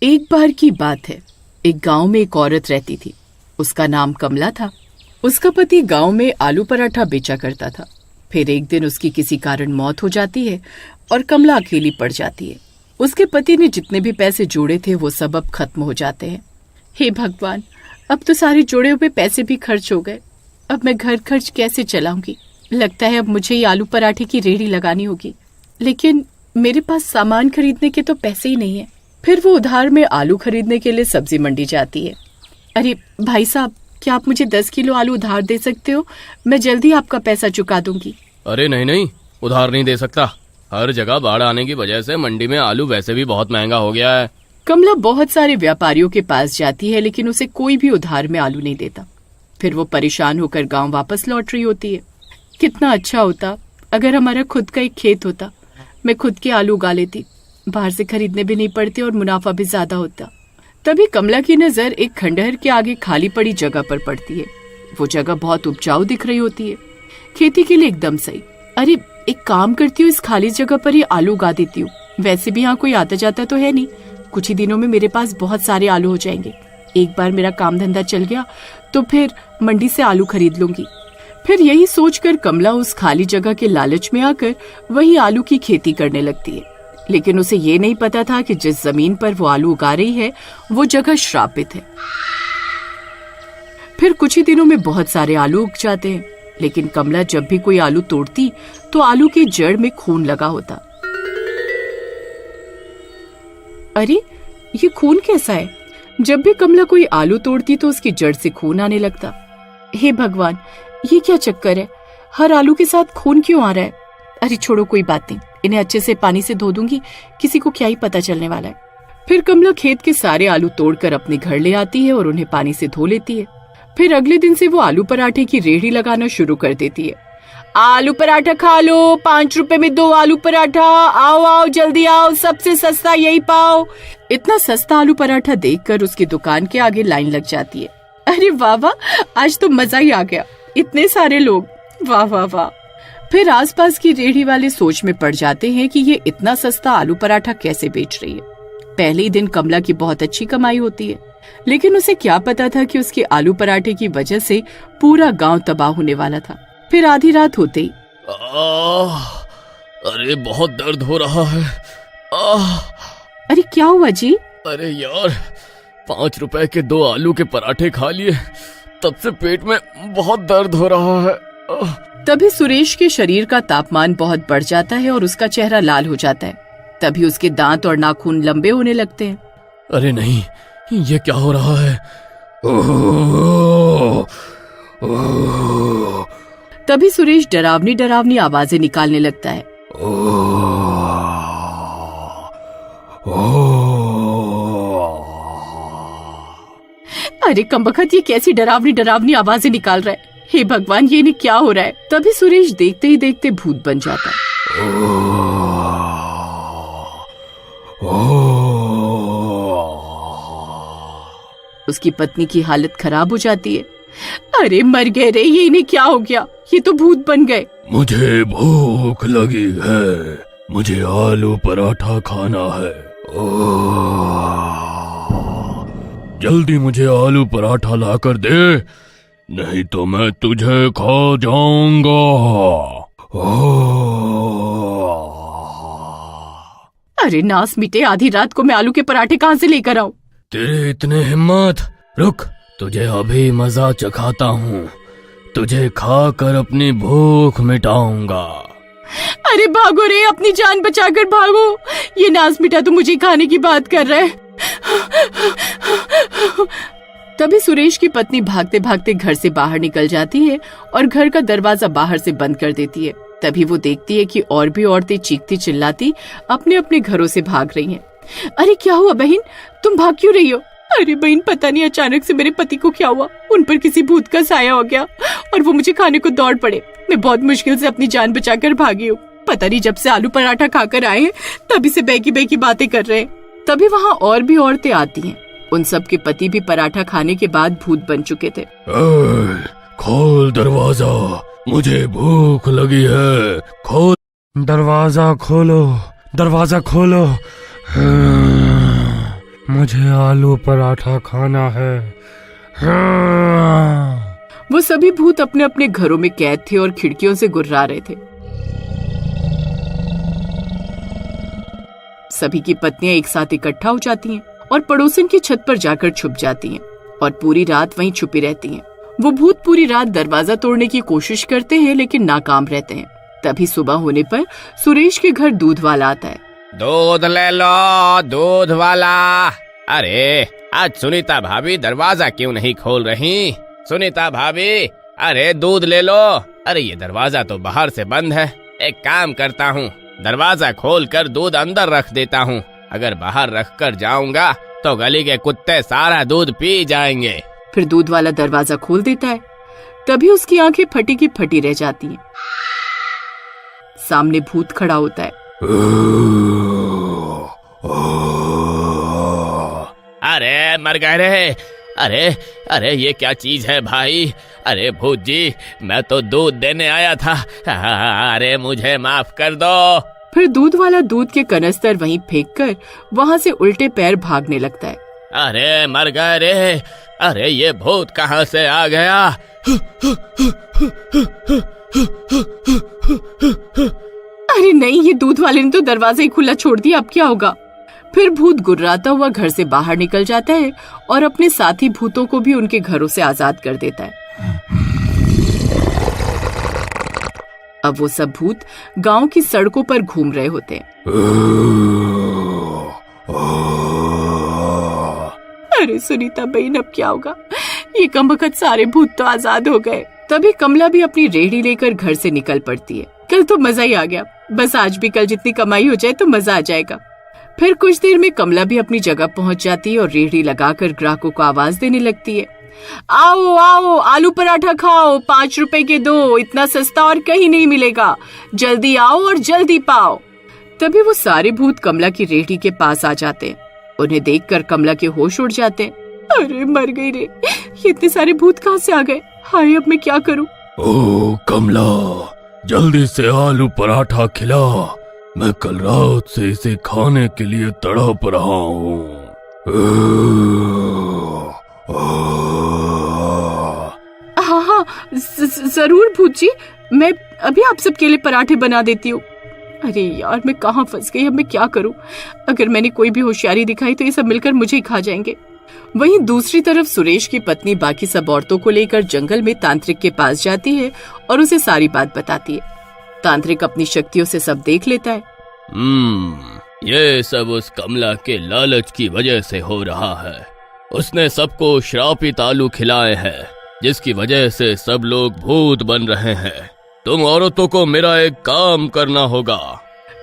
एक बार की बात है। एक गांव में एक औरत रहती थी। उसका नाम कमला था। उसका पति गांव में आलू पराठा बेचा करता था। फिर एक दिन उसकी किसी कारण मौत हो जाती है और कमला अकेली पड़ जाती है। उसके पति ने जितने भी पैसे जोड़े थे वो सब अब खत्म हो जाते हैं। हे भगवान, अब तो सारे जोड़े हुए पैसे भी खर्च हो गए। अब मैं घर खर्च कैसे चलाऊंगी? लगता है अब मुझे ही आलू पराठे की रेहड़ी लगानी होगी, लेकिन मेरे पास सामान खरीदने के तो पैसे ही नहीं है। फिर वो उधार में आलू खरीदने के लिए सब्जी मंडी जाती है। अरे भाई साहब, क्या आप मुझे 10 किलो आलू उधार दे सकते हो? मैं जल्दी आपका पैसा चुका दूंगी। अरे नहीं नहीं, उधार नहीं दे सकता। हर जगह बाढ़ आने की वजह से मंडी में आलू वैसे भी बहुत महंगा हो गया है। कमला बहुत सारे व्यापारियों के पास जाती है, लेकिन उसे कोई भी उधार में आलू नहीं देता। फिर वो परेशान होकर गांव वापस लौट रही होती है। कितना अच्छा होता अगर हमारा खुद का एक खेत होता। मैं खुद के आलू उगा लेती, बाहर से खरीदने भी नहीं पड़ते और मुनाफा भी ज्यादा होता। तभी कमला की नजर एक खंडहर के आगे खाली पड़ी जगह पर पड़ती है। वो जगह बहुत उपजाऊ दिख रही होती है, खेती के लिए एकदम सही। अरे एक काम करती हूँ, इस खाली जगह पर ही आलू उगा देती हूँ। वैसे भी यहाँ कोई आता जाता तो है नहीं। कुछ ही दिनों में मेरे पास बहुत सारे आलू हो जाएंगे। एक बार मेरा काम धंधा चल गया तो फिर मंडी से आलू खरीद लूंगी। फिर यही सोचकर कमला उस खाली जगह के लालच में आकर वही आलू की खेती करने लगती है। लेकिन उसे ये नहीं पता था कि जिस जमीन पर वो आलू उगा रही है वो जगह श्रापित है। फिर कुछ ही दिनों में बहुत सारे आलू उग जाते हैं, लेकिन कमला जब भी कोई आलू तोड़ती तो आलू की जड़ में खून लगा होता। अरे ये खून कैसा है? जब भी कमला कोई आलू तोड़ती तो उसकी जड़ से खून आने लगता। हे भगवान, ये क्या चक्कर है? हर आलू के साथ खून क्यों आ रहा है? अरे छोड़ो, कोई बात नहीं, इन्हें अच्छे से पानी से धो दूंगी, किसी को क्या ही पता चलने वाला है। फिर कमला खेत के सारे आलू तोड़कर अपने घर ले आती है और उन्हें पानी से धो लेती है। फिर अगले दिन से वो आलू पराठे की रेहड़ी लगाना शुरू कर देती है। आलू पराठा खा लो, 5 रुपए में 2 आलू पराठा, आओ आओ जल्दी आओ, सबसे सस्ता यही पाओ। इतना सस्ता आलू पराठा देखकर उसकी दुकान के आगे लाइन लग जाती है। अरे वाह वाह, आज तो मजा ही आ गया, इतने सारे लोग, वाह वाह वाह। फिर आसपास की रेहड़ी वाले सोच में पड़ जाते हैं कि ये इतना सस्ता आलू पराठा कैसे बेच रही है। पहले ही दिन कमला की बहुत अच्छी कमाई होती है, लेकिन उसे क्या पता था कि उसके आलू पराठे की वजह से पूरा गांव तबाह होने वाला था। फिर आधी रात होते ही अरे बहुत दर्द हो रहा है। अरे क्या हुआ जी? अरे यार, 5 रुपए के 2 आलू के पराठे खा लिए, तब से पेट में बहुत दर्द हो रहा है। तभी सुरेश के शरीर का तापमान बहुत बढ़ जाता है और उसका चेहरा लाल हो जाता है। तभी उसके दांत और नाखून लंबे होने लगते हैं। अरे नहीं, ये क्या हो रहा है? तभी सुरेश डरावनी डरावनी आवाजें निकालने लगता है। अरे कमबख्त, ये कैसी डरावनी डरावनी आवाजें निकाल रहा है? हे भगवान, ये नहीं क्या हो रहा है? तभी सुरेश देखते ही देखते भूत बन जाता है। उसकी पत्नी की हालत खराब हो जाती है। अरे मर गए रे, ये इन्हें क्या हो गया? ये तो भूत बन गए। मुझे भूख लगी है, मुझे आलू पराठा खाना है। जल्दी मुझे आलू पराठा लाकर दे, नहीं तो मैं तुझे खा जाऊंगा। अरे नास मिटे, आधी रात को मैं आलू के पराठे कहाँ से लेकर आऊं? तेरे इतने हिम्मत, रुक, तुझे अभी मजा चखाता हूँ। तुझे खाकर अपनी भूख मिटाऊंगा। अरे भागो रे, अपनी जान बचाकर भागो। ये नास मिटा तो मुझे खाने की बात कर रहा है। तभी सुरेश की पत्नी भागते भागते घर से बाहर निकल जाती है और घर का दरवाजा बाहर से बंद कर देती है। तभी वो देखती है कि और भी औरतें चीखती चिल्लाती अपने अपने घरों से भाग रही हैं। अरे क्या हुआ बहन, तुम भाग क्यों रही हो? अरे बहन, पता नहीं अचानक से मेरे पति को क्या हुआ, उन पर किसी भूत का साया हो गया और वो मुझे खाने को दौड़ पड़े। मैं बहुत मुश्किल से अपनी जान बचाकर भागी हूँ। पता नहीं जब से आलू पराठा खाकर आए हैं तभी से बेकी बेकी बातें कर रहे हैं। तभी वहाँ और भी औरतें आती हैं। उन सब के पति भी पराठा खाने के बाद भूत बन चुके थे। खोल दरवाजा, मुझे भूख लगी है। खोल दरवाजा, खोलो दरवाजा खोलो। मुझे आलू पराठा खाना है। हाँ। वो सभी भूत अपने अपने घरों में कैद थे और खिड़कियों से गुर्रा रहे थे। सभी की पत्नियां एक साथ इकट्ठा हो जाती हैं और पड़ोसन की छत पर जाकर छुप जाती हैं और पूरी रात वहीं छुपी रहती हैं। वो भूत पूरी रात दरवाजा तोड़ने की कोशिश करते हैं लेकिन नाकाम रहते हैं। तभी सुबह होने पर सुरेश के घर दूध वाला आता है। दूध ले लो, दूध वाला। अरे आज सुनीता भाभी दरवाजा क्यों नहीं खोल रही? सुनीता भाभी, अरे दूध ले लो। अरे ये दरवाजा तो बाहर से बंद है। एक काम करता हूँ, दरवाजा खोलकर दूध अंदर रख देता हूँ। अगर बाहर रख कर जाऊंगा तो गली के कुत्ते सारा दूध पी जाएंगे। फिर दूध वाला दरवाजा खोल देता है। तभी उसकी आंखें फटी की फटी रह जाती हैं। सामने भूत खड़ा होता है। अरे मर गए रे। अरे अरे ये क्या चीज है भाई? अरे भूत जी, मैं तो दूध देने आया था। अरे मुझे माफ कर दो। फिर दूध वाला दूध के कनस्तर वहीं फेंककर वहां से उल्टे पैर भागने लगता है। अरे मर गए रे। अरे ये भूत कहाँ से आ गया? अरे नहीं, ये दूध वाले ने तो दरवाजा ही खुला छोड़ दिया, अब क्या होगा? फिर भूत गुर्राता हुआ घर से बाहर निकल जाता है और अपने साथी भूतों को भी उनके घरों से आजाद कर देता है। अब वो सब भूत गांव की सड़कों पर घूम रहे होते हैं। अरे सुनीता बहन, अब क्या होगा? ये कमबख्त सारे भूत तो आजाद हो गए। तभी कमला भी अपनी रेहड़ी लेकर घर से निकल पड़ती है। कल तो मजा ही आ गया, बस आज भी कल जितनी कमाई हो जाए तो मजा आ जाएगा। फिर कुछ देर में कमला भी अपनी जगह पहुंच जाती है और रेहड़ी लगाकर ग्राहकों को आवाज देने लगती है। आओ आओ, आलू पराठा खाओ, 5 रुपए के दो, इतना सस्ता और कहीं नहीं मिलेगा। जल्दी आओ और जल्दी पाओ। तभी वो सारे भूत कमला की रेहड़ी के पास आ जाते हैं। उन्हें देखकर कमला के होश उड़ जाते हैं। अरे मर गई रे, ये इतने सारे भूत कहाँ से आ गए? हाय, अब मैं क्या करूं? ओ कमला, जल्दी से आलू पराठा खिला। मैं कल रात से इसे खाने के लिए तड़प रहा हूँ। हाँ हाँ, जरूर भूत जी, मैं अभी आप सबके लिए पराठे बना देती हूँ। अरे यार, मैं कहाँ फंस गई, अब मैं क्या करूँ? अगर मैंने कोई भी होशियारी दिखाई तो ये सब मिलकर मुझे ही खा जाएंगे। वहीं दूसरी तरफ सुरेश की पत्नी बाकी सब औरतों को लेकर जंगल में तांत्रिक के पास जाती है और उसे सारी बात बताती है। तांत्रिक अपनी शक्तियों से सब देख लेता है। ये सब उस कमला के लालच की वजह से हो रहा है। उसने सबको श्रापित आलू खिलाए हैं, जिसकी वजह से सब लोग भूत बन रहे हैं। तुम औरतों को मेरा एक काम करना होगा।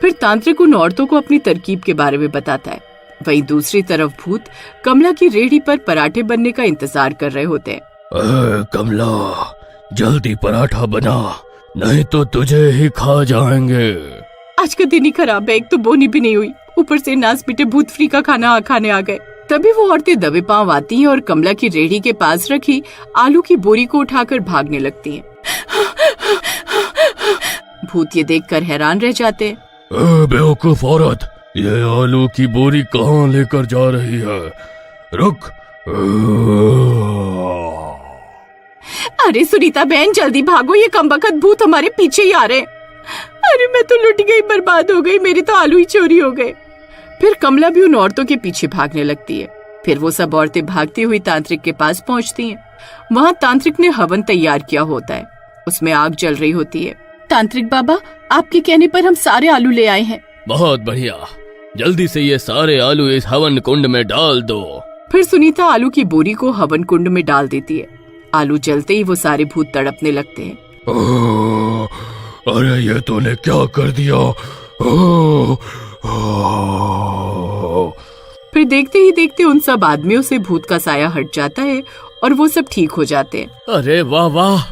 फिर तांत्रिक उन औरतों को अपनी तरकीब के बारे में बताता है। वहीं दूसरी तरफ भूत कमला की रेहड़ी पर पराठे बनने का इंतजार कर रहे होते हैं। कमला, जल्दी पराठा बना, नहीं तो तुझे ही खा जाएंगे। आज का दिन ही खराब है, एक तो बोनी भी नहीं हुई, ऊपर से नास पीटे भूत फ्री का खाना खाने आ गए। तभी वो औरतें दबे पांव आती हैं और कमला की रेहड़ी के पास रखी आलू की बोरी को उठाकर भागने लगती हैं। भूत ये देखकर हैरान रह जाते हैं। बेवकूफ औरत, ये आलू की बोरी कहाँ लेकर जा रही है? रुक। अरे सुनीता बहन, जल्दी भागो, ये कमबख्त भूत हमारे पीछे ही आ रहे हैं। अरे मैं तो लुट गई, बर्बाद हो गई, मेरे तो आलू ही चोरी हो गए। फिर कमला भी उन औरतों के पीछे भागने लगती है। फिर वो सब औरतें भागती हुई तांत्रिक के पास पहुंचती हैं। वहाँ तांत्रिक ने हवन तैयार किया होता है, उसमें आग जल रही होती है। तांत्रिक बाबा, आपके कहने पर हम सारे आलू ले आए हैं। बहुत बढ़िया, जल्दी से ये सारे आलू इस हवन कुंड में डाल दो। फिर सुनीता आलू की बोरी को हवन कुंड में डाल देती है। आलू जलते ही वो सारे भूत तड़पने लगते हैं। अरे ये तूने क्या कर दिया? फिर देखते ही देखते उन सब आदमियों से भूत का साया हट जाता है और वो सब ठीक हो जाते हैं। अरे वाह वाह,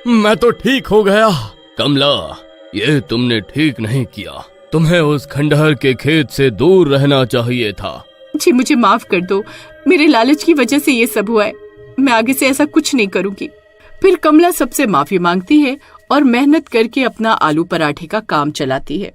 मैं तो ठीक हो गया। कमला, ये तुमने ठीक नहीं किया। तुम्हें उस खंडहर के खेत से दूर रहना चाहिए था। जी मुझे माफ कर दो, मेरे लालच की वजह से ये सब हुआ है। मैं आगे से ऐसा कुछ नहीं करूंगी। फिर कमला सबसे माफी मांगती है और मेहनत करके अपना आलू पराठे का काम चलाती है।